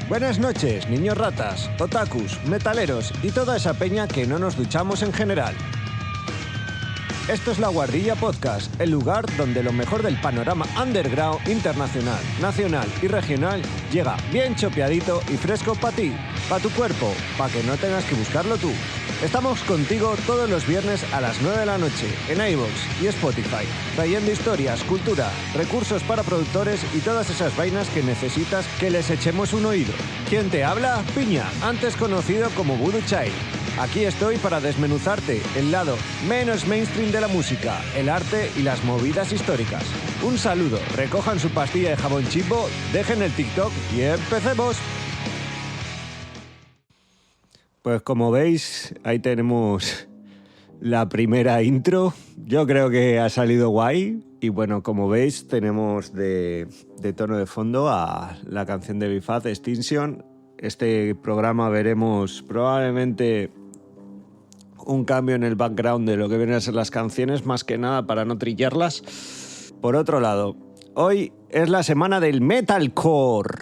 Buenas noches, niños ratas, otakus, metaleros y toda esa peña que no nos duchamos en general. Esto es La Guardilla Podcast, el lugar donde lo mejor del panorama underground, internacional, nacional y regional llega bien chopeadito y fresco para ti, para tu cuerpo, para que no tengas que buscarlo tú. Estamos contigo todos los viernes a las 9 de la noche en iVoox y Spotify, trayendo historias, cultura, recursos para productores y todas esas vainas que necesitas que les echemos un oído. ¿Quién te habla? Piña, antes conocido como Voodoo Child. Aquí estoy para desmenuzarte el lado menos mainstream de la música, el arte y las movidas históricas. Un saludo, recojan su pastilla de jabón Chimbo, dejen el TikTok y empecemos. Pues como veis, ahí tenemos la primera intro. Yo creo que ha salido guay. Y bueno, como veis, tenemos de tono de fondo a la canción de Bifaz, Extinction. Este programa veremos probablemente un cambio en el background de lo que vienen a ser las canciones, más que nada para no trillarlas. Por otro lado, hoy es la semana del metalcore.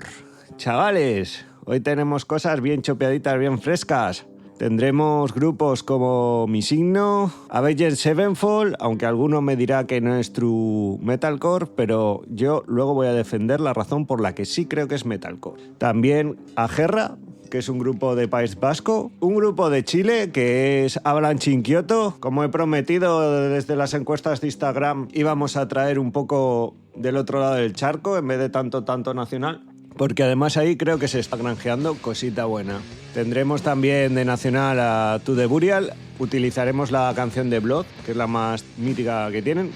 Chavales, hoy tenemos cosas bien chopeaditas, bien frescas. Tendremos grupos como Mi Signo, Avenged Sevenfold, aunque alguno me dirá que no es true metalcore, pero yo luego voy a defender la razón por la que sí creo que es metalcore. También Agerra, que es un grupo de País Vasco, un grupo de Chile que es Avalanche in Kyoto. Como he prometido desde las encuestas de Instagram, íbamos a traer un poco del otro lado del charco en vez de tanto nacional, porque además ahí creo que se está granjeando cosita buena. Tendremos también de nacional a To The Burial, utilizaremos la canción de Blood, que es la más mítica que tienen.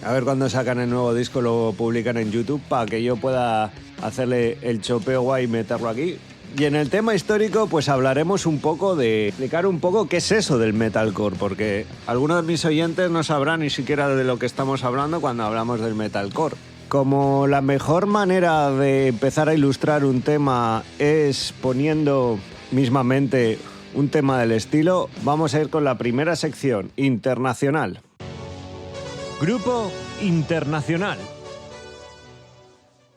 A ver cuando sacan el nuevo disco, lo publican en YouTube para que yo pueda hacerle el chopeo guay y meterlo aquí. Y en el tema histórico, pues hablaremos un poco de explicar un poco qué es eso del metalcore, porque algunos de mis oyentes no sabrán ni siquiera de lo que estamos hablando cuando hablamos del metalcore. Como la mejor manera de empezar a ilustrar un tema es poniendo mismamente un tema del estilo, vamos a ir con la primera sección, internacional. Grupo internacional.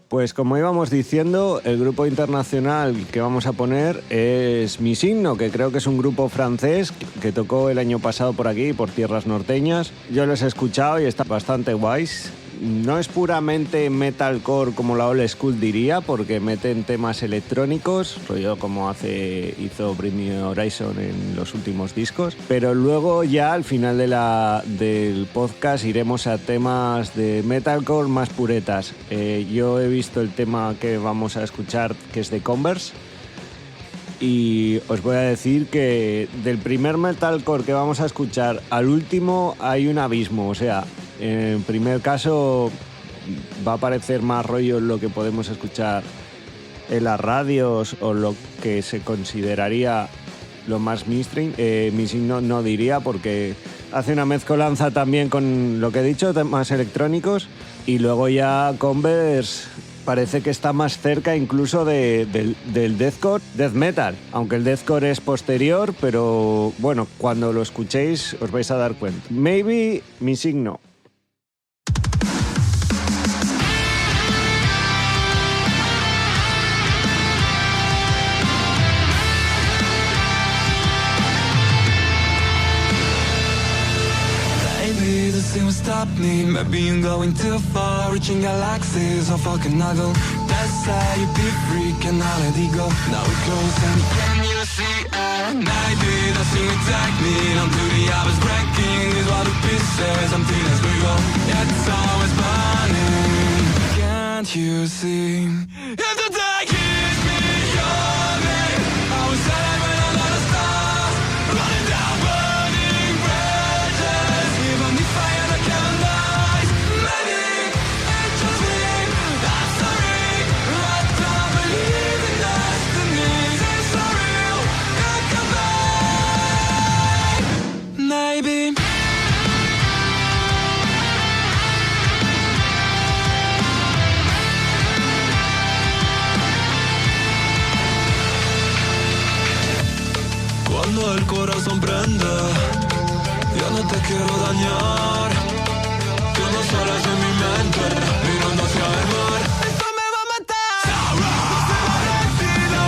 Pues como íbamos diciendo, el grupo internacional que vamos a poner es Mi Signo, que creo que es un grupo francés que tocó el año pasado por aquí, por tierras norteñas. Yo los he escuchado y están bastante guays. No es puramente metalcore como la old school diría, porque meten temas electrónicos, rollo como hizo Bring Me Horizon en los últimos discos, pero luego ya al final del podcast iremos a temas de metalcore más puretas. Yo he visto el tema que vamos a escuchar, que es de Converse, y os voy a decir que del primer metalcore que vamos a escuchar al último hay un abismo, o sea, en primer caso va a parecer más rollo lo que podemos escuchar en las radios o lo que se consideraría lo más mainstream. Mi Signo no diría, porque hace una mezcolanza también con lo que he dicho, temas electrónicos, y luego ya Converse parece que está más cerca incluso del deathcore, death metal, aunque el deathcore es posterior, pero bueno, cuando lo escuchéis os vais a dar cuenta. Maybe Mi Signo. Stop me, maybe you're going too far, reaching galaxies or fucking nuggle. That's how you be freaking out, let it go. Now we're close and can you see it? Maybe that's you attack me, onto the abyss breaking these water pieces, empty as we go. It's always burning, can't you see? If the day keeps me yawning, I was celebrating under the stars, running down burning bridges, even if I had a candlelight. Maybe it's just me, I'm sorry, I don't believe in destiny. It's so real, it could be. Maybe. Cuando el corazón prende, yo no te quiero dañar. Tú no sales de mi mente, mirando hacia el mar. Esto me va a matar. No se va a decir la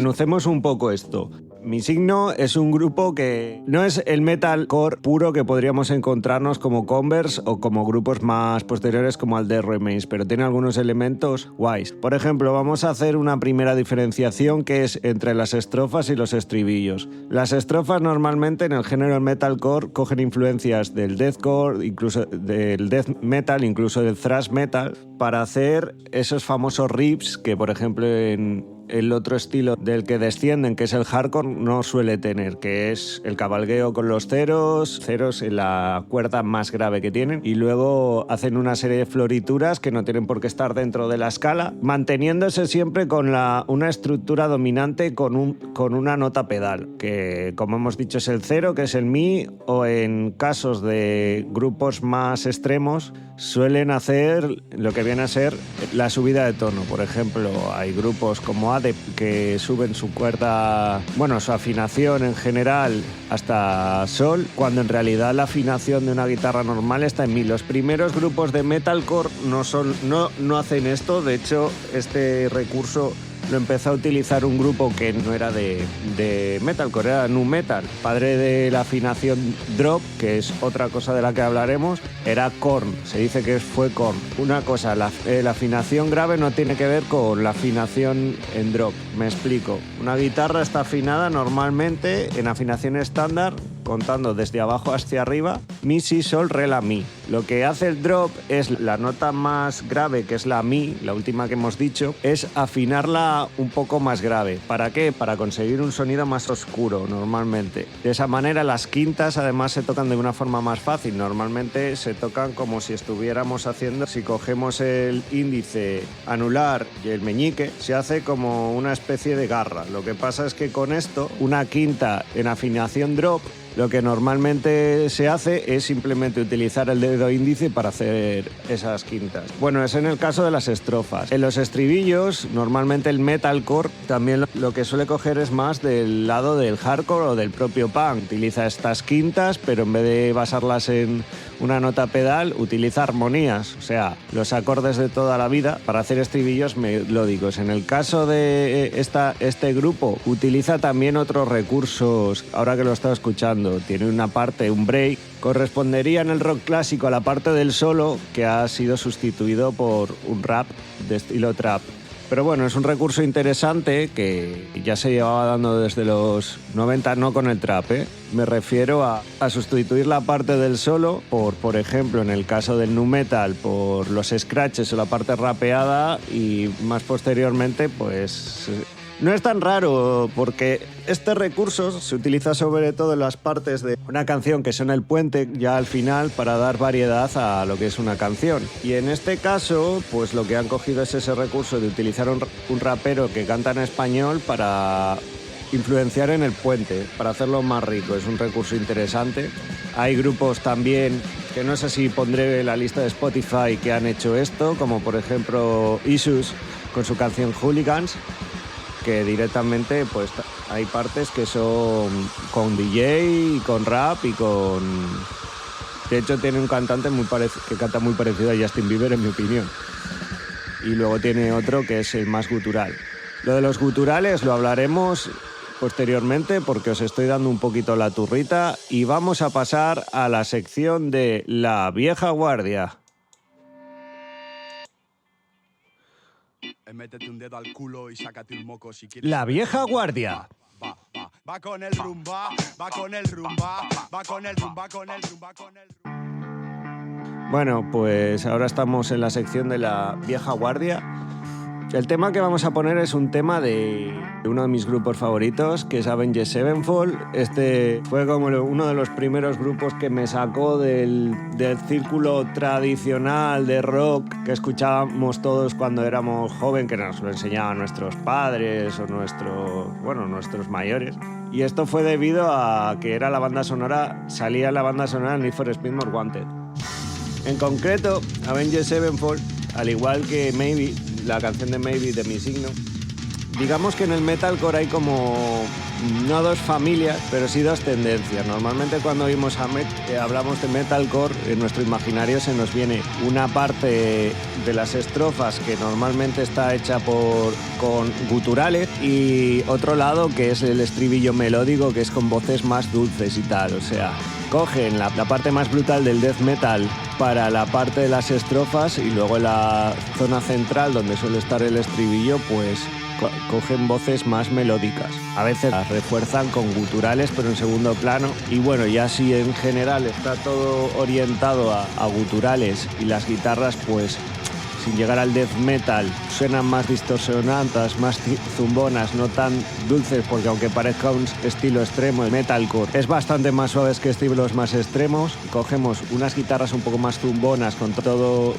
desmenucemos un poco esto. Mi Signo es un grupo que no es el metalcore puro que podríamos encontrarnos como Converse o como grupos más posteriores como Al Death Remains, pero tiene algunos elementos guays. Por ejemplo, vamos a hacer una primera diferenciación que es entre las estrofas y los estribillos. Las estrofas normalmente en el género metalcore cogen influencias del deathcore, incluso del death metal, incluso del thrash metal, para hacer esos famosos riffs que, por ejemplo, en el otro estilo del que descienden, que es el hardcore, no suele tener, que es el cabalgueo con los ceros en la cuerda más grave que tienen, y luego hacen una serie de florituras que no tienen por qué estar dentro de la escala, manteniéndose siempre con una estructura dominante con una nota pedal, que como hemos dicho es el cero, que es el mi, o en casos de grupos más extremos suelen hacer lo que viene a ser la subida de tono. Por ejemplo, hay grupos como ADEP que suben su cuerda, bueno, su afinación en general hasta sol, cuando en realidad la afinación de una guitarra normal está en mi. Los primeros grupos de metalcore no hacen esto. De hecho, este recurso lo empezó a utilizar un grupo que no era de metalcore, era nu metal. Padre de la afinación drop, que es otra cosa de la que hablaremos, era Korn. Se dice que fue Korn. Una cosa, la afinación grave no tiene que ver con la afinación en drop. Me explico. Una guitarra está afinada normalmente en afinación estándar, contando desde abajo hacia arriba, mi, si, sol, re, la, mi. Lo que hace el drop es la nota más grave, que es la mi, la última que hemos dicho, es afinarla un poco más grave. ¿Para qué? Para conseguir un sonido más oscuro, normalmente. De esa manera las quintas además se tocan de una forma más fácil. Normalmente se tocan como si estuviéramos haciendo, si cogemos el índice anular y el meñique, se hace como una especie de garra. Lo que pasa es que con esto, una quinta en afinación drop, lo que normalmente se hace es simplemente utilizar el dedo índice para hacer esas quintas. Bueno, es en el caso de las estrofas. En los estribillos, normalmente el metalcore también lo que suele coger es más del lado del hardcore o del propio punk. Utiliza estas quintas, pero en vez de basarlas en una nota pedal, utiliza armonías, o sea, los acordes de toda la vida para hacer estribillos melódicos. En el caso de este grupo, utiliza también otros recursos, ahora que lo estaba escuchando. Tiene una parte, un break, correspondería en el rock clásico a la parte del solo, que ha sido sustituido por un rap de estilo trap. Pero bueno, es un recurso interesante que ya se llevaba dando desde los 90, no con el trap, ¿eh? Me refiero a sustituir la parte del solo por ejemplo, en el caso del nu metal, por los scratches o la parte rapeada, y más posteriormente, pues no es tan raro porque este recurso se utiliza sobre todo en las partes de una canción que suena el puente ya al final para dar variedad a lo que es una canción. Y en este caso, pues lo que han cogido es ese recurso de utilizar un rapero que canta en español para influenciar en el puente, para hacerlo más rico. Es un recurso interesante. Hay grupos también, que no sé si pondré la lista de Spotify, que han hecho esto, como por ejemplo Issues con su canción Hooligans, que directamente pues hay partes que son con DJ y con rap y con... De hecho tiene un cantante que canta muy parecido a Justin Bieber, en mi opinión. Y luego tiene otro que es el más gutural. Lo de los guturales lo hablaremos posteriormente porque os estoy dando un poquito la turrita, y vamos a pasar a la sección de la vieja guardia. Métete un dedo al culo y sácate un moco si quieres. La vieja guardia. Va con el rumba, va con el rumba, va con el rumba, con el rumba, con el rumba. Bueno, pues ahora estamos en la sección de la vieja guardia. El tema que vamos a poner es un tema de uno de mis grupos favoritos, que es Avenged Sevenfold. Este fue como uno de los primeros grupos que me sacó del círculo tradicional de rock que escuchábamos todos cuando éramos jóvenes, que nos lo enseñaban nuestros padres o nuestros mayores. Y esto fue debido a que era la banda sonora, salía la banda sonora de Need for Speed Most Wanted. En concreto, Avenged Sevenfold, al igual que Maybe, la canción de Maybe de Mi Signo, Digamos que en el metalcore hay como no dos familias, pero sí dos tendencias. Normalmente cuando hablamos de metalcore, en nuestro imaginario se nos viene una parte de las estrofas que normalmente está hecha con guturales y otro lado que es el estribillo melódico, que es con voces más dulces y tal. O sea, cogen la parte más brutal del death metal para la parte de las estrofas y luego en la zona central donde suele estar el estribillo, pues cogen voces más melódicas. A veces las refuerzan con guturales, pero en segundo plano. Y bueno, ya si en general está todo orientado a guturales y las guitarras, pues sin llegar al death metal, suenan más distorsionantes, más zumbonas, no tan dulces, porque aunque parezca un estilo extremo, el metalcore es bastante más suaves que estilos más extremos. Cogemos unas guitarras un poco más zumbonas, con todo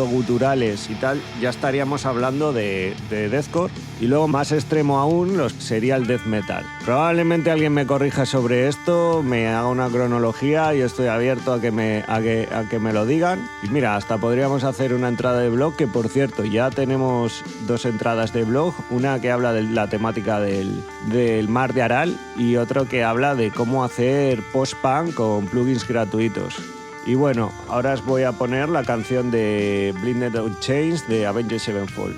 guturales y tal, ya estaríamos hablando de deathcore. Y luego más extremo aún sería el death metal. Probablemente alguien me corrija sobre esto, me haga una cronología y estoy abierto a que me lo digan. Y mira, hasta podríamos hacer una entrada de blog, que por cierto ya tenemos 2 entradas de blog, una que habla de la temática del Mar de Aral y otro que habla de cómo hacer post-punk con plugins gratuitos. Y bueno, ahora os voy a poner la canción de Blinded on Chains de Avenged Sevenfold.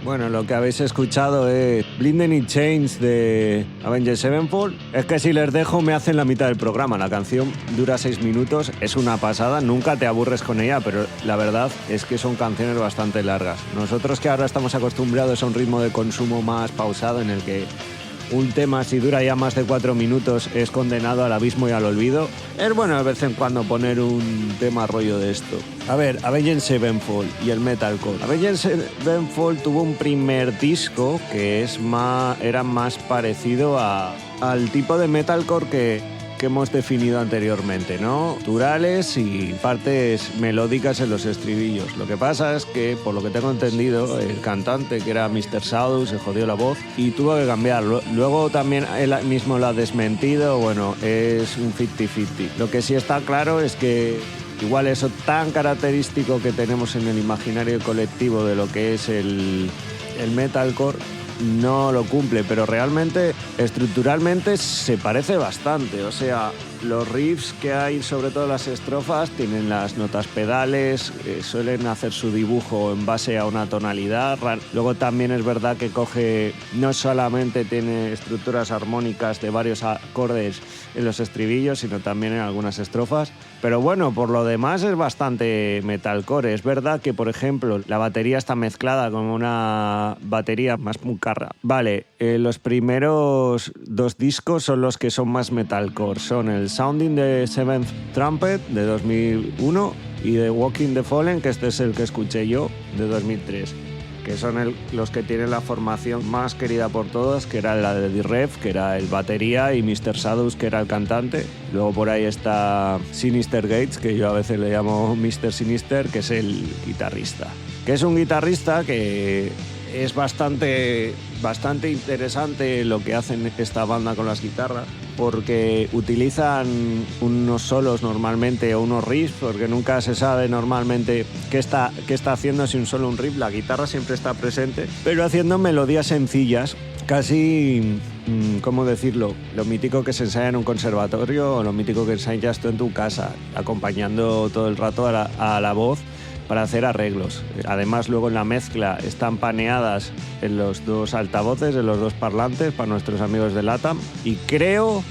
Bueno, lo que habéis escuchado es Blinding in Chains de Avenged Sevenfold. Es que si les dejo me hacen la mitad del programa. La canción dura 6 minutos, es una pasada, nunca te aburres con ella, pero la verdad es que son canciones bastante largas. Nosotros que ahora estamos acostumbrados a un ritmo de consumo más pausado en el que un tema, si dura ya más de 4 minutos, es condenado al abismo y al olvido. Es bueno de vez en cuando poner un tema rollo de esto. A ver, Avenged Sevenfold y el metalcore. Avenged Sevenfold tuvo un primer disco que era más parecido al tipo de metalcore que hemos definido anteriormente, ¿no? Turales y partes melódicas en los estribillos. Lo que pasa es que, por lo que tengo entendido, el cantante, que era Mr. Sadu, se jodió la voz y tuvo que cambiarlo. Luego también él mismo lo ha desmentido, bueno, es un 50-50. Lo que sí está claro es que igual eso tan característico que tenemos en el imaginario colectivo de lo que es el metalcore no lo cumple, pero realmente, estructuralmente, se parece bastante. O sea, los riffs que hay, sobre todo las estrofas, tienen las notas pedales, suelen hacer su dibujo en base a una tonalidad. Luego también es verdad que no solamente tiene estructuras armónicas de varios acordes en los estribillos, sino también en algunas estrofas. Pero bueno, por lo demás es bastante metalcore. Es verdad que, por ejemplo, la batería está mezclada con una batería más puncarra. Vale, los primeros 2 discos son los que son más metalcore. Son el Sounding the Seventh Trumpet de 2001 y The Walking the Fallen, que este es el que escuché yo, de 2003. Que son los que tienen la formación más querida por todos, que era la de D-Rev, que era el batería, y Mr. Sadus, que era el cantante. Luego por ahí está Sinister Gates, que yo a veces le llamo Mr. Sinister, que es el guitarrista. Que es un guitarrista que es bastante interesante lo que hacen esta banda con las guitarras, porque utilizan unos solos normalmente o unos riffs, porque nunca se sabe normalmente qué está haciendo, si un solo un riff. La guitarra siempre está presente, pero haciendo melodías sencillas, casi, ¿cómo decirlo? Lo mítico que se ensaya en un conservatorio o lo mítico que ensayas tú en tu casa, acompañando todo el rato a la voz para hacer arreglos. Además, luego en la mezcla están paneadas en los 2 altavoces, en los 2 parlantes, para nuestros amigos de LATAM. Y creo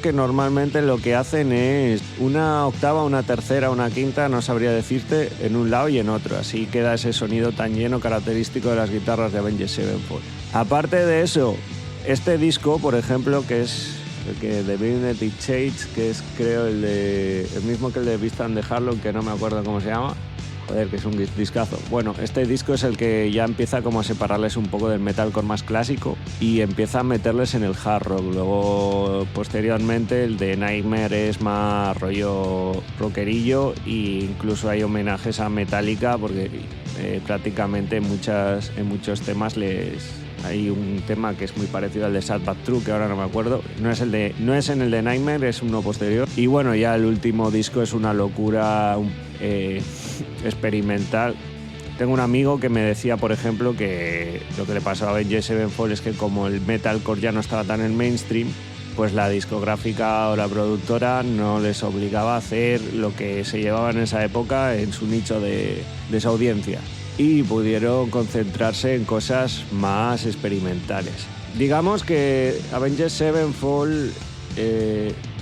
que normalmente lo que hacen es una octava, una tercera, una quinta, no sabría decirte, en un lado y en otro. Así queda ese sonido tan lleno característico de las guitarras de Avenged Sevenfold. Aparte de eso, este disco, por ejemplo, que es el que de Blinded in Chains, que es, creo, el mismo que el de Beast and the Harlem, que no me acuerdo cómo se llama. Joder, que es un discazo. Bueno, este disco es el que ya empieza como a separarles un poco del metalcore más clásico y empieza a meterles en el hard rock. Luego, posteriormente, el de Nightmare es más rollo rockerillo e incluso hay homenajes a Metallica porque prácticamente en muchos temas hay un tema que es muy parecido al de Sad But True, que ahora no me acuerdo. No es en el de Nightmare, es uno posterior. Y bueno, ya el último disco es una locura experimental. Tengo un amigo que me decía, por ejemplo, que lo que le pasó a Avenged Sevenfold es que como el metalcore ya no estaba tan en mainstream, pues la discográfica o la productora no les obligaba a hacer lo que se llevaba en esa época en su nicho de esa audiencia. Y pudieron concentrarse en cosas más experimentales. Digamos que Avenged Sevenfold,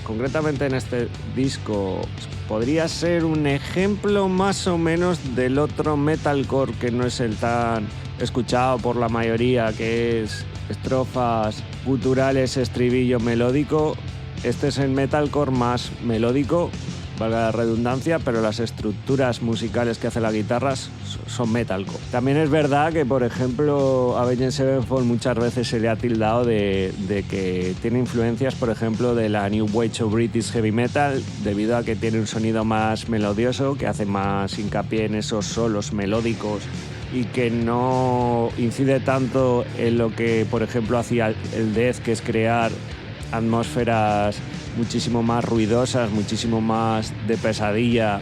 concretamente en este disco, podría ser un ejemplo más o menos del otro metalcore que no es el tan escuchado por la mayoría, que es estrofas guturales, estribillo melódico. Este es el metalcore más melódico, valga la redundancia, pero las estructuras musicales que hace la guitarra son metalcore. También es verdad que, por ejemplo, a Avenged Sevenfold muchas veces se le ha tildado de que tiene influencias, por ejemplo, de la New Wave of British Heavy Metal, debido a que tiene un sonido más melodioso, que hace más hincapié en esos solos melódicos y que no incide tanto en lo que, por ejemplo, hacía el death, que es crear atmósferas muchísimo más ruidosas, muchísimo más de pesadilla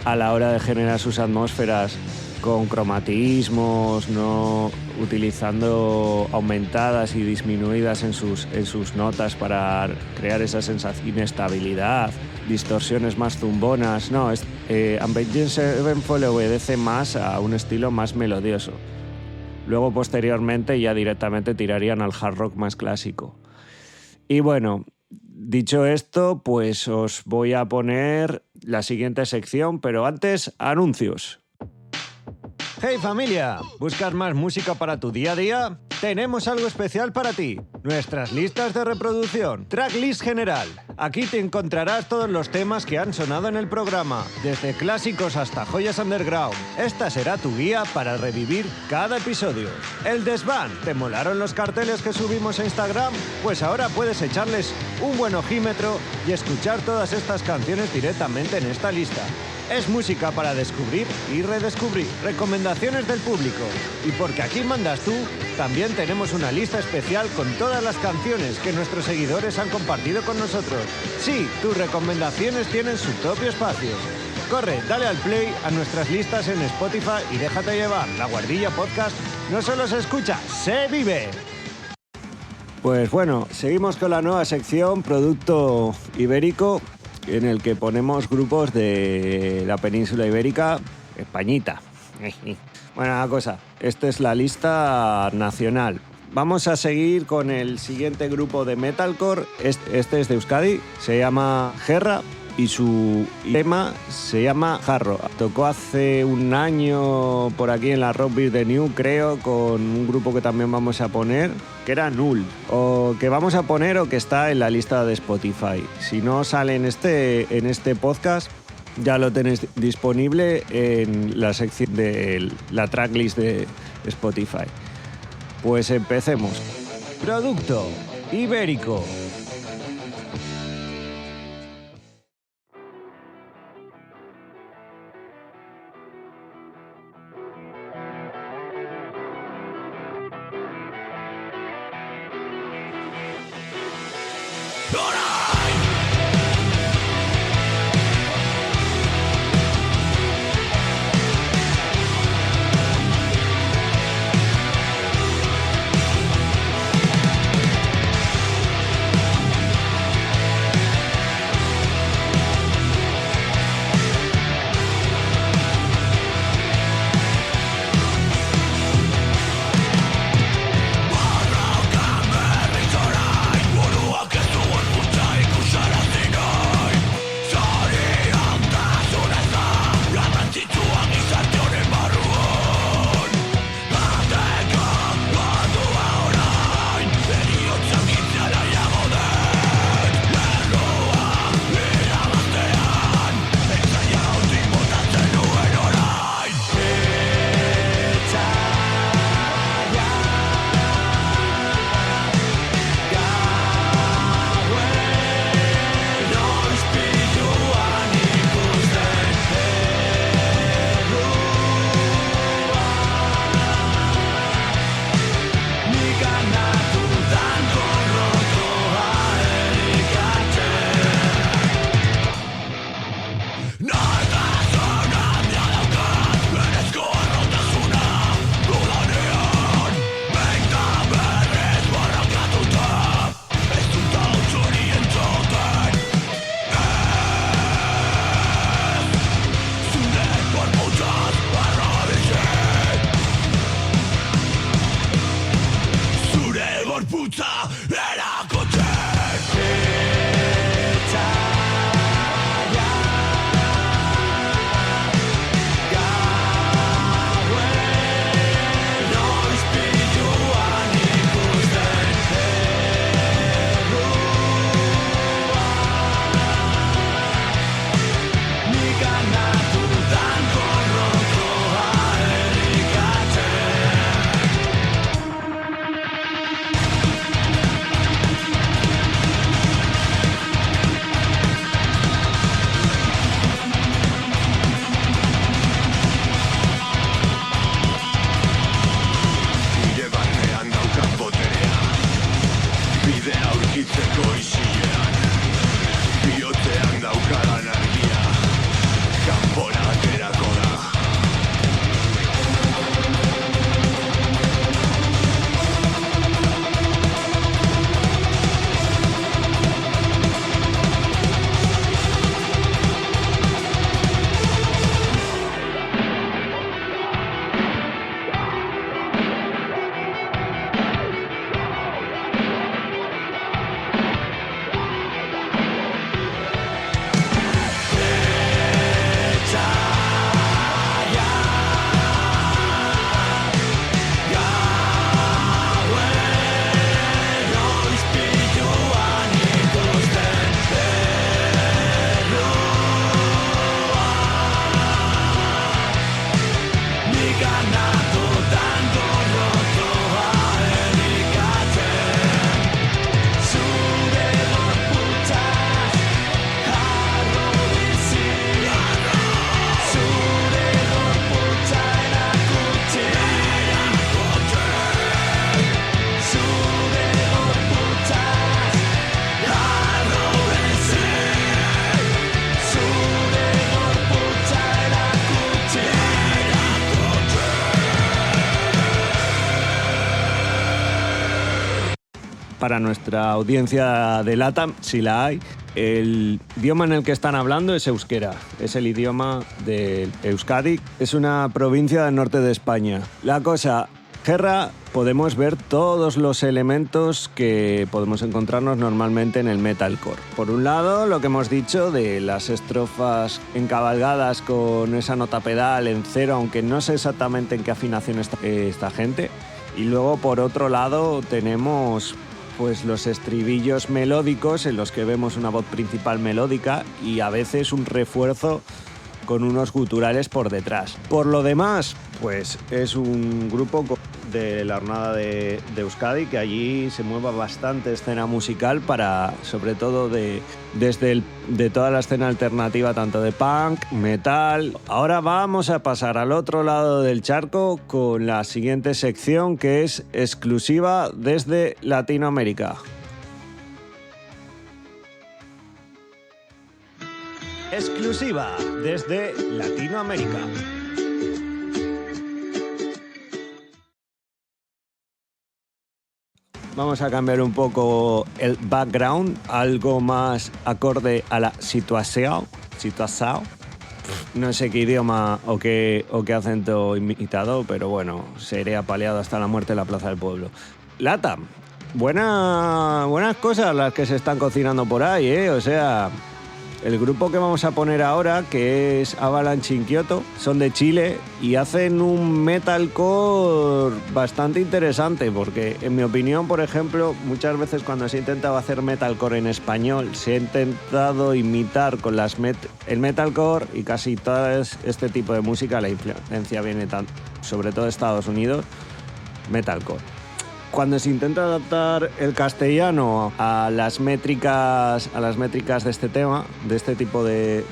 a la hora de generar sus atmósferas con cromatismos, no utilizando aumentadas y disminuidas en sus notas para crear esa sensación de inestabilidad, distorsiones más zumbonas. No, Avenged Sevenfold le obedece más a un estilo más melodioso. Luego, posteriormente, ya directamente tirarían al hard rock más clásico. Y bueno, dicho esto, pues os voy a poner la siguiente sección, pero antes, anuncios. ¡Hey familia! ¿Buscas más música para tu día a día? Tenemos algo especial para ti. Nuestras listas de reproducción. Tracklist general. Aquí te encontrarás todos los temas que han sonado en el programa, desde clásicos hasta joyas underground. Esta será tu guía para revivir cada episodio. El desván. ¿Te molaron los carteles que subimos a Instagram? Pues ahora puedes echarles un buen ojímetro y escuchar todas estas canciones directamente en esta lista. Es música para descubrir y redescubrir. Recomendaciones del público. Y porque aquí mandas tú, también tenemos una lista especial con todas las canciones que nuestros seguidores han compartido con nosotros. Sí, tus recomendaciones tienen su propio espacio. Corre, dale al play a nuestras listas en Spotify y déjate llevar. La Guardilla Podcast no solo se escucha, se vive. Pues bueno, seguimos con la nueva sección Producto Ibérico, en el que ponemos grupos de la península ibérica, Españita. Bueno, una cosa, esta es la lista nacional. Vamos a seguir con el siguiente grupo de metalcore. Este es de Euskadi, se llama Gerra y su tema se llama Jarro. Tocó hace un año por aquí en la Rock Beer de New, creo, con un grupo que también vamos a poner, que era Null, o que vamos a poner o que está en la lista de Spotify. Si no sale en este podcast, ya lo tenéis disponible en la sección de la tracklist de Spotify. Pues empecemos. Producto Ibérico. Buruak ez duen guztia para nuestra audiencia de LATAM, si la hay, el idioma en el que están hablando es euskera, es el idioma de Euskadi, es una provincia del norte de España. La cosa, Gerra, podemos ver todos los elementos que podemos encontrarnos normalmente en el metalcore. Por un lado, lo que hemos dicho de las estrofas encabalgadas con esa nota pedal en cero, aunque no sé exactamente en qué afinación está esta gente. Y luego, por otro lado, tenemos pues los estribillos melódicos en los que vemos una voz principal melódica y a veces un refuerzo con unos guturales por detrás. Por lo demás, pues es un grupo de la Hornada de Euskadi, que allí se mueva bastante escena musical para, sobre todo de toda la escena alternativa, tanto de punk, metal. Ahora vamos a pasar al otro lado del charco con la siguiente sección, que es exclusiva desde Latinoamérica. Exclusiva desde Latinoamérica. Vamos a cambiar un poco el background, algo más acorde a la situación. No sé qué idioma o qué acento imitado, pero bueno, seré apaleado hasta la muerte en la Plaza del Pueblo. LATAM, buenas cosas las que se están cocinando por ahí, ¿eh? O sea, el grupo que vamos a poner ahora, que es Avalanche Inquieto, son de Chile y hacen un metalcore bastante interesante, porque en mi opinión, por ejemplo, muchas veces cuando se ha intentado hacer metalcore en español, se ha intentado imitar con el metalcore, y casi todo este tipo de música, la influencia viene sobre todo de Estados Unidos, metalcore. Cuando se intenta adaptar el castellano a las métricas de este tema, de este tipo de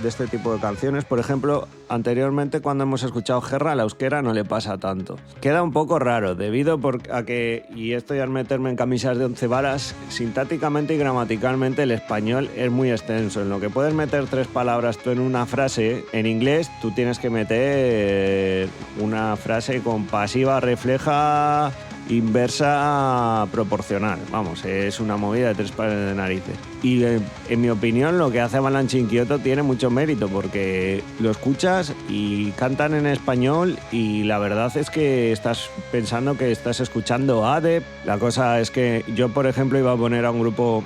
canciones, por ejemplo, anteriormente cuando hemos escuchado Gerra, la euskera no le pasa tanto. Queda un poco raro, debido a que, y esto ya es meterme en camisas de 11 varas, sintácticamente y gramaticalmente el español es muy extenso. En lo que puedes meter 3 palabras tú en una frase, en inglés tú tienes que meter una frase con pasiva, refleja, inversa, proporcional. Vamos, es una movida de 3 pares de narices. Y en mi opinión, lo que hace Avalanche Inquieto tiene mucho mérito, porque lo escuchas y cantan en español y la verdad es que estás pensando que estás escuchando Adept. La cosa es que yo, por ejemplo, iba a poner a un grupo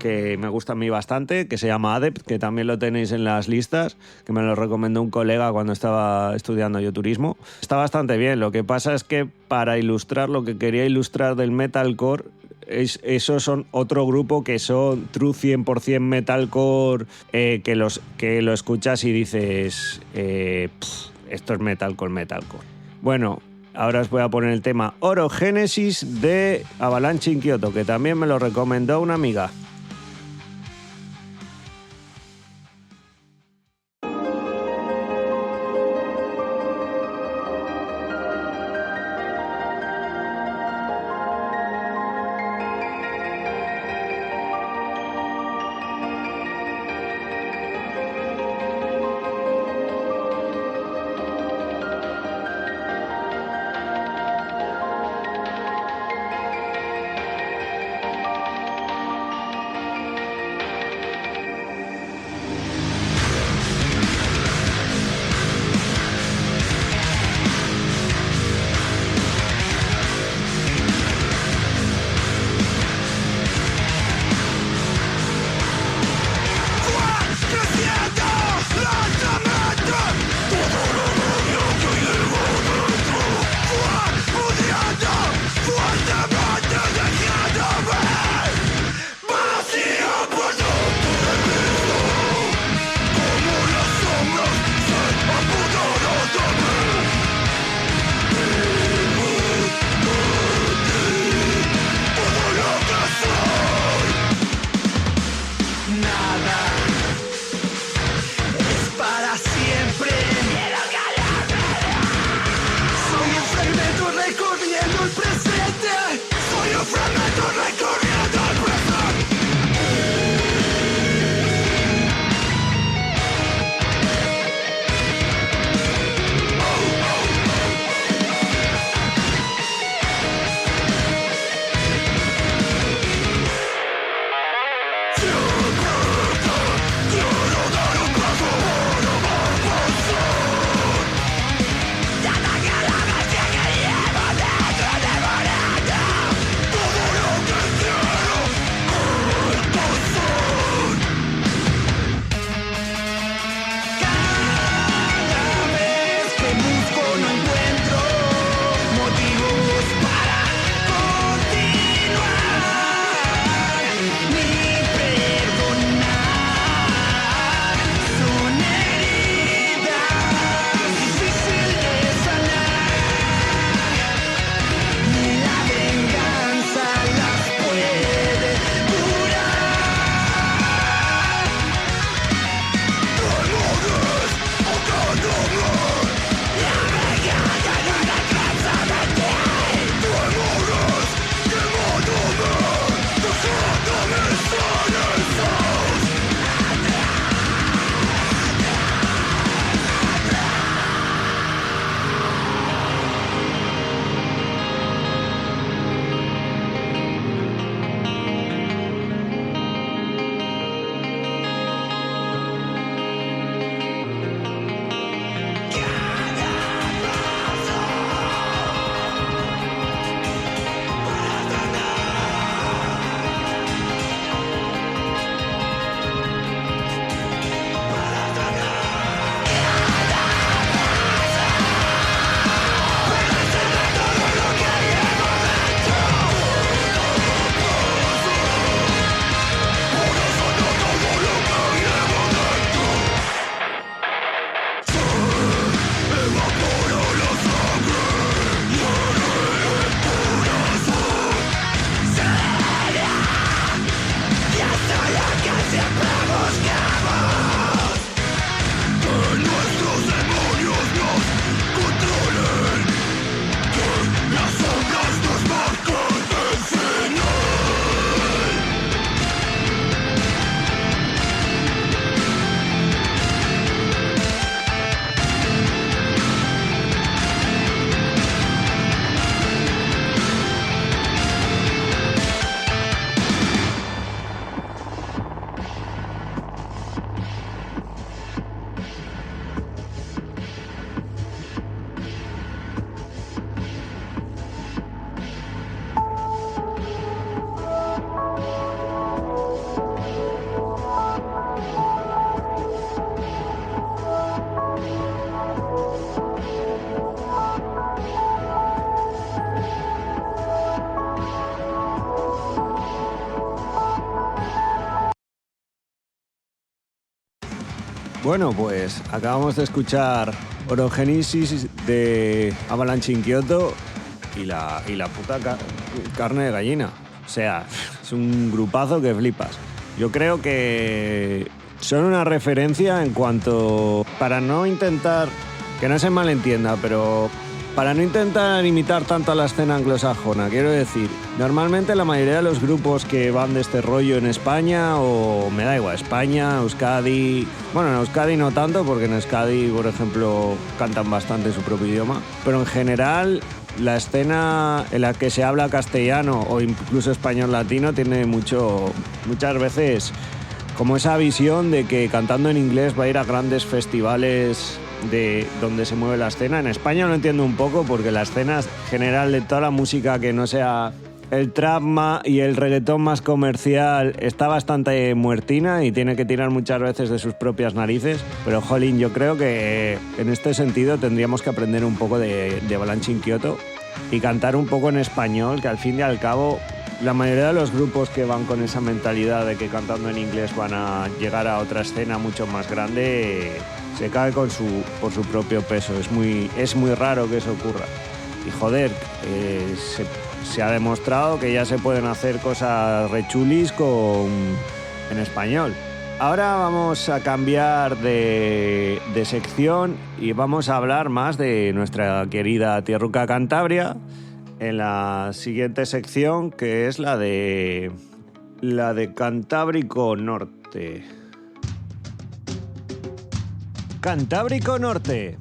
que me gusta a mí bastante, que se llama Adept, que también lo tenéis en las listas, que me lo recomendó un colega cuando estaba estudiando yo turismo. Está bastante bien, lo que pasa es que para ilustrar lo que quería ilustrar del metalcore, esos son otro grupo que son true 100% metalcore, que lo escuchas y dices, esto es metalcore. Bueno, ahora os voy a poner el tema Orogénesis de Avalanche Inquieto, que también me lo recomendó una amiga. Bueno, pues acabamos de escuchar Orogenesis de Avalanche in Kyoto y la puta carne de gallina. O sea, es un grupazo que flipas. Yo creo que son una referencia en cuanto... Para no intentar... Que no se malentienda, pero... Para no intentar imitar tanto a la escena anglosajona, quiero decir, normalmente la mayoría de los grupos que van de este rollo en España, o me da igual, España, Euskadi... Bueno, en Euskadi no tanto, porque en Euskadi, por ejemplo, cantan bastante su propio idioma, pero en general la escena en la que se habla castellano o incluso español latino tiene muchas veces como esa visión de que cantando en inglés va a ir a grandes festivales de donde se mueve la escena. En España lo entiendo un poco porque la escena general de toda la música que no sea el trap y el reggaetón más comercial está bastante muertina y tiene que tirar muchas veces de sus propias narices, pero jolín, yo creo que en este sentido tendríamos que aprender un poco de Avalanche in Kyoto y cantar un poco en español, que al fin y al cabo la mayoría de los grupos que van con esa mentalidad de que cantando en inglés van a llegar a otra escena mucho más grande, se cae por su propio peso. Es muy raro que eso ocurra. Y joder, se ha demostrado que ya se pueden hacer cosas rechulis en español. Ahora vamos a cambiar de sección y vamos a hablar más de nuestra querida tierruca Cantabria en la siguiente sección, que es la de Cantábrico Norte. Cantábrico Norte.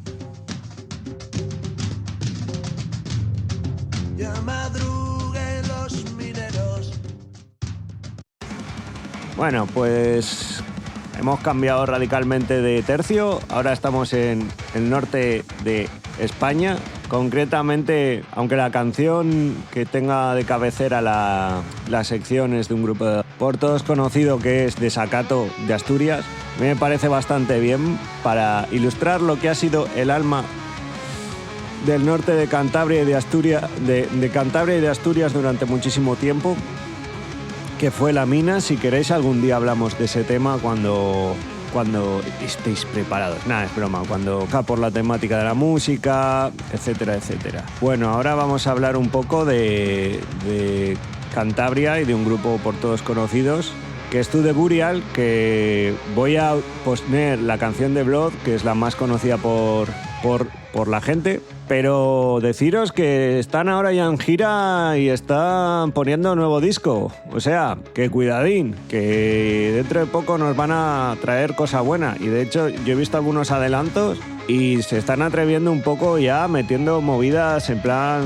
Ya madruguen los mineros. Bueno, pues hemos cambiado radicalmente de tercio. Ahora estamos en el norte de España. Concretamente, aunque la canción que tenga de cabecera la sección es de un grupo por todos conocido que es Desacato de Asturias, me parece bastante bien para ilustrar lo que ha sido el alma del norte de Cantabria y de Asturias, de Cantabria y de Asturias durante muchísimo tiempo, que fue la mina. Si queréis algún día hablamos de ese tema cuando estéis preparados. Nada, es broma, cuando por la temática de la música, etcétera, etcétera. Bueno, ahora vamos a hablar un poco de Cantabria y de un grupo por todos conocidos, que es To The Burial, que voy a poner la canción de Blood, que es la más conocida por la gente, pero deciros que están ahora ya en gira y están poniendo nuevo disco. O sea, que cuidadín, que dentro de poco nos van a traer cosa buena. Y de hecho yo he visto algunos adelantos y se están atreviendo un poco ya metiendo movidas en plan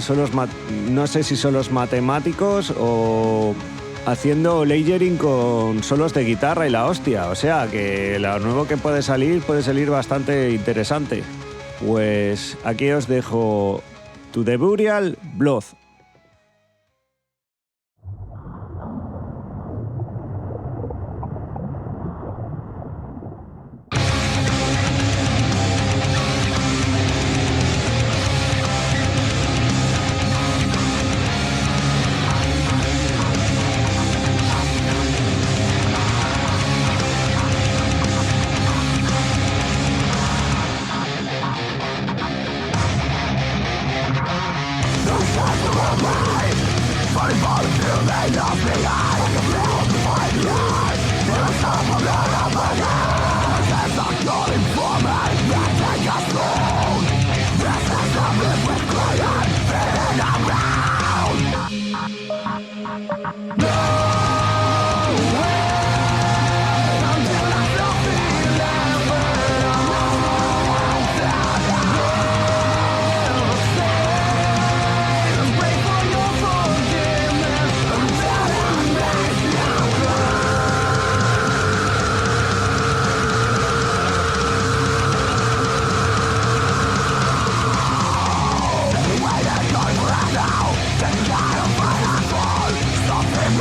no sé si solos matemáticos o haciendo layering con solos de guitarra y la hostia. O sea, que lo nuevo que puede salir bastante interesante. Pues aquí os dejo To The Burial, Blood. Something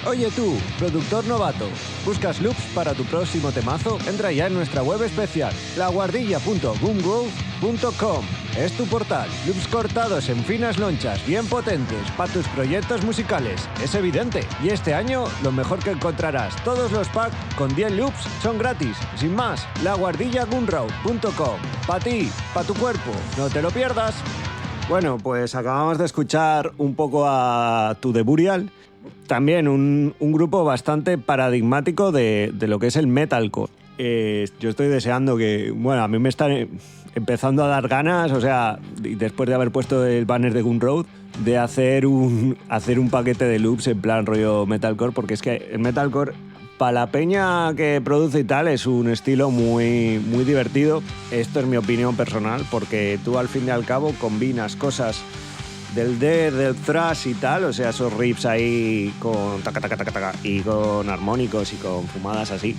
Oye tú, productor novato, ¿buscas loops para tu próximo temazo? Entra ya en nuestra web especial, laguardilla.boomgrove.com. Es tu portal, loops cortados en finas lonchas, bien potentes, para tus proyectos musicales. Es evidente. Y este año, lo mejor que encontrarás, todos los packs con 10 loops son gratis. Sin más, laguardillaboomgrove.com. Pa' ti, pa' tu cuerpo, no te lo pierdas. Bueno, pues acabamos de escuchar un poco a To The Burial. También un grupo bastante paradigmático de lo que es el metalcore. Yo estoy deseando que... Bueno, a mí me están empezando a dar ganas, o sea, después de haber puesto el banner de Gun Road, de hacer un paquete de loops en plan rollo metalcore, porque es que el metalcore, para la peña que produce y tal, es un estilo muy, muy divertido. Esto es mi opinión personal, porque tú al fin y al cabo combinas cosas del death, del thrash y tal, o sea, esos riffs ahí con taca, taca, taca, taca, y con armónicos y con fumadas así.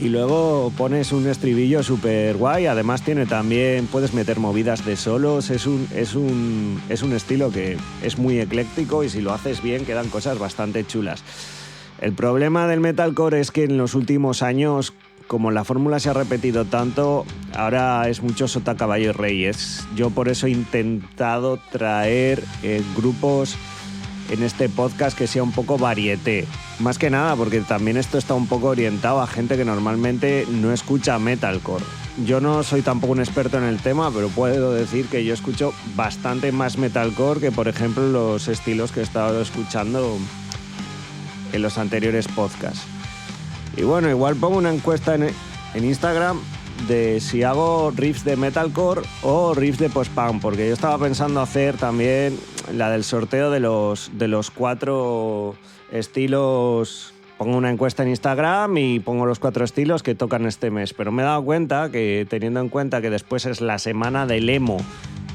Y luego pones un estribillo súper guay, además tiene también, puedes meter movidas de solos, es un estilo que es muy ecléctico y si lo haces bien quedan cosas bastante chulas. El problema del metalcore es que en los últimos años, como la fórmula se ha repetido tanto, ahora es mucho sota, caballo y rey. Yo por eso he intentado traer grupos en este podcast que sea un poco varieté. Más que nada porque también esto está un poco orientado a gente que normalmente no escucha metalcore. Yo no soy tampoco un experto en el tema, pero puedo decir que yo escucho bastante más metalcore que, por ejemplo, los estilos que he estado escuchando en los anteriores podcasts. Y bueno, igual pongo una encuesta en Instagram de si hago riffs de metalcore o riffs de post-punk, porque yo estaba pensando hacer también la del sorteo de los 4 estilos. Pongo una encuesta en Instagram y pongo los 4 estilos que tocan este mes, pero me he dado cuenta que, teniendo en cuenta que después es la semana del emo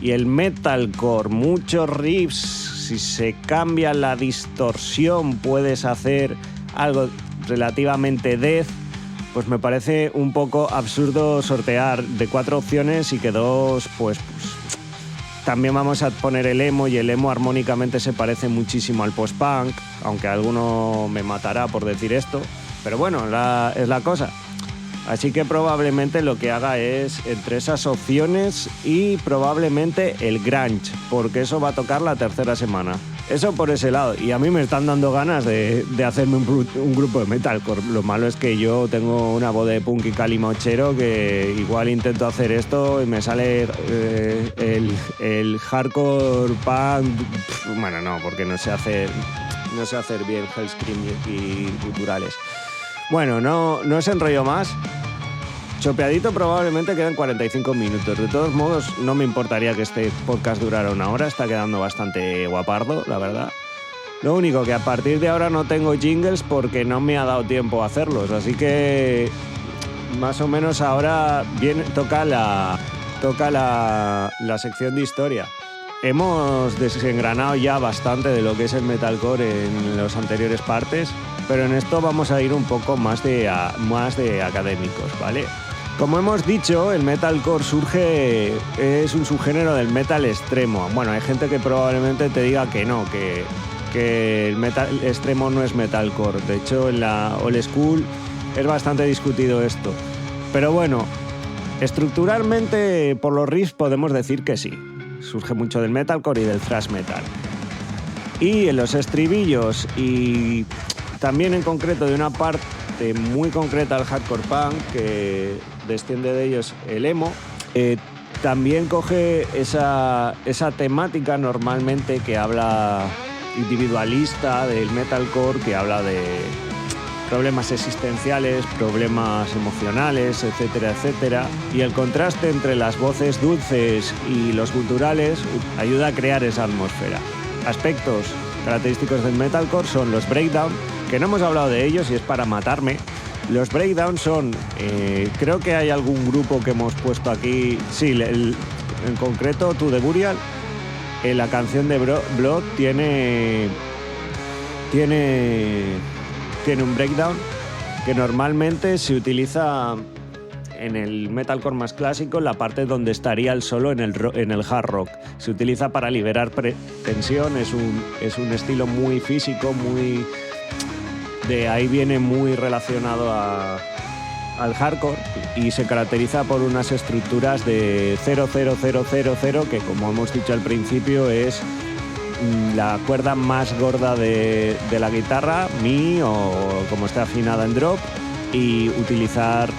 y el metalcore, muchos riffs, si se cambia la distorsión puedes hacer algo relativamente death, pues me parece un poco absurdo sortear de 4 opciones y que 2, pues también vamos a poner el emo, y el emo armónicamente se parece muchísimo al post-punk, aunque alguno me matará por decir esto, pero bueno, es la cosa. Así que probablemente lo que haga es entre esas opciones y probablemente el grunge, porque eso va a tocar la tercera semana. Eso por ese lado. Y a mí me están dando ganas de hacerme un grupo de metalcore. Lo malo es que yo tengo una voz de punk y calimochero que igual intento hacer esto y me sale el hardcore punk. Bueno, no, porque no sé hacer bien Hellscream y guturales. Bueno, no os enrollo más. Chopeadito probablemente quedan 45 minutos. De todos modos, no me importaría que este podcast durara 1 hora. Está quedando bastante guapardo, la verdad. Lo único que a partir de ahora no tengo jingles porque no me ha dado tiempo a hacerlos. Así que más o menos ahora toca la sección de historia. Hemos desengranado ya bastante de lo que es el metalcore en las anteriores partes, pero en esto vamos a ir un poco más de académicos, ¿vale? Como hemos dicho, el metalcore es un subgénero del metal extremo. Bueno, hay gente que probablemente te diga que no, que el metal extremo no es metalcore. De hecho, en la old school es bastante discutido esto. Pero bueno, estructuralmente por los riffs podemos decir que sí. Surge mucho del metalcore y del thrash metal. Y en los estribillos y también en concreto de una parte muy concreta al hardcore punk, que desciende de ellos el emo, también coge esa temática normalmente que habla individualista del metalcore, que habla de problemas existenciales, problemas emocionales, etcétera, etcétera. Y el contraste entre las voces dulces y los guturales ayuda a crear esa atmósfera. Aspectos característicos del metalcore son los breakdown, que no hemos hablado de ellos y es para matarme. Los breakdown son, creo que hay algún grupo que hemos puesto aquí, sí, en concreto To The Burial, la canción de Blood tiene un breakdown que normalmente se utiliza en el metalcore más clásico, en la parte donde estaría el solo en el hard rock. Se utiliza para liberar tensión, es un estilo muy físico, muy De ahí viene muy relacionado al hardcore y se caracteriza por unas estructuras de 0-0-0-0-0, que como hemos dicho al principio es la cuerda más gorda de la guitarra, mi, o como está afinada en drop, y utilizar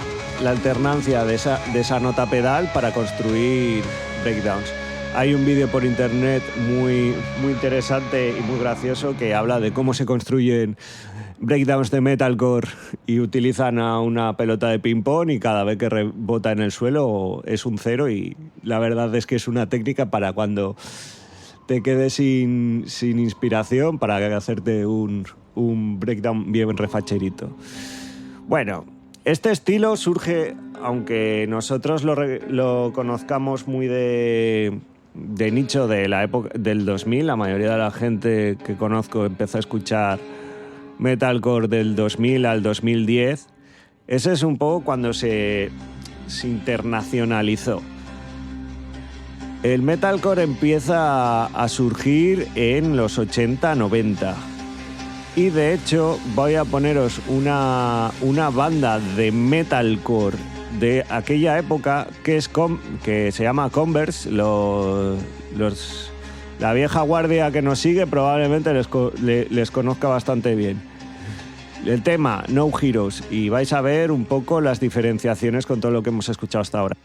la alternancia de esa nota pedal para construir breakdowns. Hay un vídeo por internet muy, muy interesante y muy gracioso que habla de cómo se construyen breakdowns de metalcore y utilizan a una pelota de ping-pong y cada vez que rebota en el suelo es un 0, y la verdad es que es una técnica para cuando te quedes sin inspiración, para hacerte un breakdown bien refacherito. Bueno, este estilo surge, aunque nosotros lo conozcamos muy de nicho de la época del 2000, la mayoría de la gente que conozco empezó a escuchar metalcore del 2000 al 2010. Ese es un poco cuando se internacionalizó. El metalcore empieza a surgir en los 80-90. Y de hecho voy a poneros una banda de metalcore de aquella época que se llama Converse. La vieja guardia que nos sigue probablemente les conozca bastante bien. El tema No Heroes, y vais a ver un poco las diferenciaciones con todo lo que hemos escuchado hasta ahora.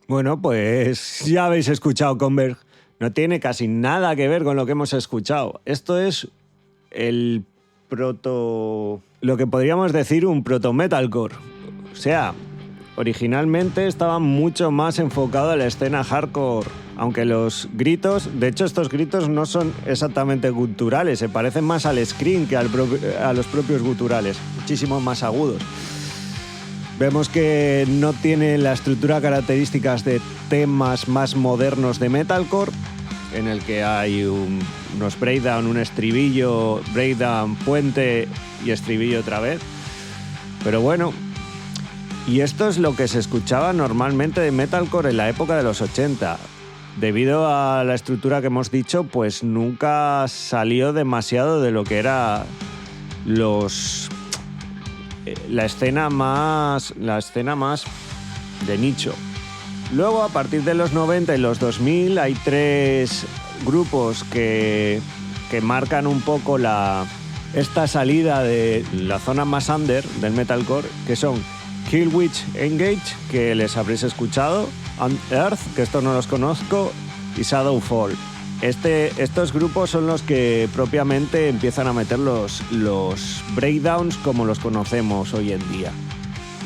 Bueno, pues ya habéis escuchado Converge. No tiene casi nada que ver con lo que hemos escuchado. Esto es el lo que podríamos decir un proto-metalcore. O sea, originalmente estaba mucho más enfocado a la escena hardcore, aunque los gritos, de hecho estos gritos no son exactamente guturales, se parecen más al scream que a los propios guturales, muchísimo más agudos. Vemos que no tiene la estructura características de temas más modernos de metalcore, en el que hay unos breakdown, un estribillo, breakdown, puente y estribillo otra vez. Pero bueno, y esto es lo que se escuchaba normalmente de metalcore en la época de los 80. Debido a la estructura que hemos dicho, pues nunca salió demasiado de lo que era la escena más de nicho. Luego, a partir de los 90 y los 2000, hay 3 grupos que marcan un poco esta salida de la zona más under del metalcore, que son Killswitch Engage, que les habréis escuchado, Unearth, que estos no los conozco, y Shadowfall. Estos grupos son los que propiamente empiezan a meter los breakdowns como los conocemos hoy en día.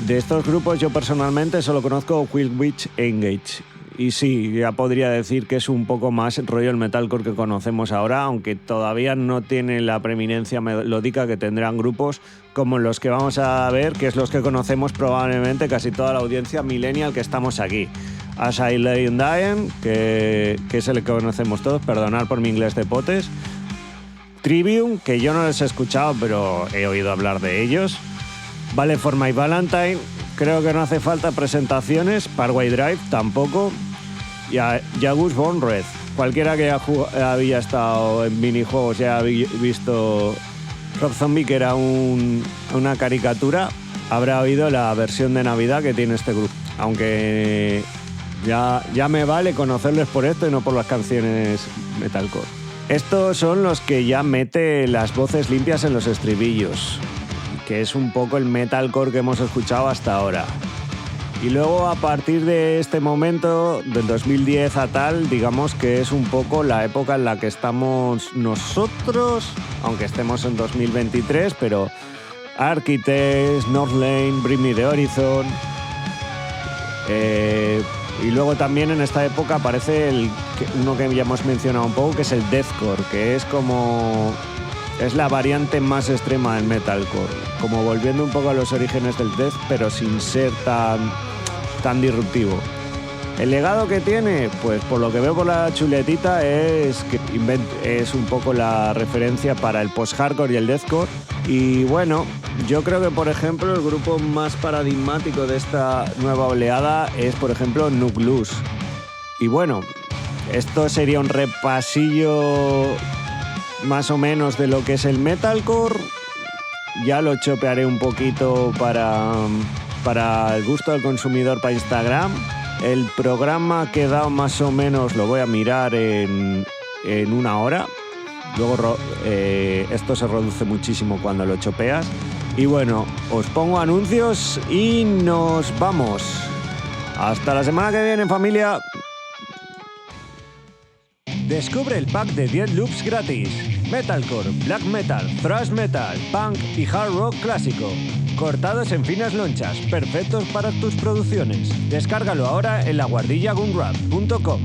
De estos grupos yo personalmente solo conozco Killswitch Engage. Y sí, ya podría decir que es un poco más rollo el metalcore que conocemos ahora, aunque todavía no tiene la preeminencia melódica que tendrán grupos como los que vamos a ver, que es los que conocemos probablemente casi toda la audiencia millennial que estamos aquí. As I Lay Dying, que es el que conocemos todos, perdonad por mi inglés de potes. Trivium, que yo no les he escuchado, pero he oído hablar de ellos. Ballet for My Valentine, creo que no hace falta presentaciones. Parkway Drive, tampoco. Y a Jagus Born Red. Cualquiera que había estado en minijuegos ya ha visto Rob Zombie, que era una caricatura, habrá oído la versión de Navidad que tiene este grupo. Aunque ya me vale conocerles por esto y no por las canciones metalcore. Estos son los que ya mete las voces limpias en los estribillos, que es un poco el metalcore que hemos escuchado hasta ahora. Y luego, a partir de este momento, del 2010 a tal, digamos que es un poco la época en la que estamos nosotros, aunque estemos en 2023, pero Architects, Northlane, Bring Me the Horizon. Y luego también en esta época aparece uno que ya hemos mencionado un poco, que es el deathcore, que es la variante más extrema del metalcore, como volviendo un poco a los orígenes del death, pero sin ser tan disruptivo. El legado que tiene, pues por lo que veo por la chuletita, es que es un poco la referencia para el post-hardcore y el deathcore. Y bueno, yo creo que, por ejemplo, el grupo más paradigmático de esta nueva oleada es, por ejemplo, Nucleus. Y bueno, esto sería un repasillo más o menos de lo que es el metalcore. Ya lo chopearé un poquito para el gusto del consumidor, para Instagram. El programa ha quedado más o menos, lo voy a mirar en 1 hora. Luego esto se reduce muchísimo cuando lo chopeas. Y bueno, os pongo anuncios y nos vamos. Hasta la semana que viene, familia. Descubre el pack de 10 loops gratis. Metalcore, black metal, thrash metal, punk y hard rock clásico. Cortados en finas lonchas, perfectos para tus producciones. Descárgalo ahora en laguardillagunrap.com.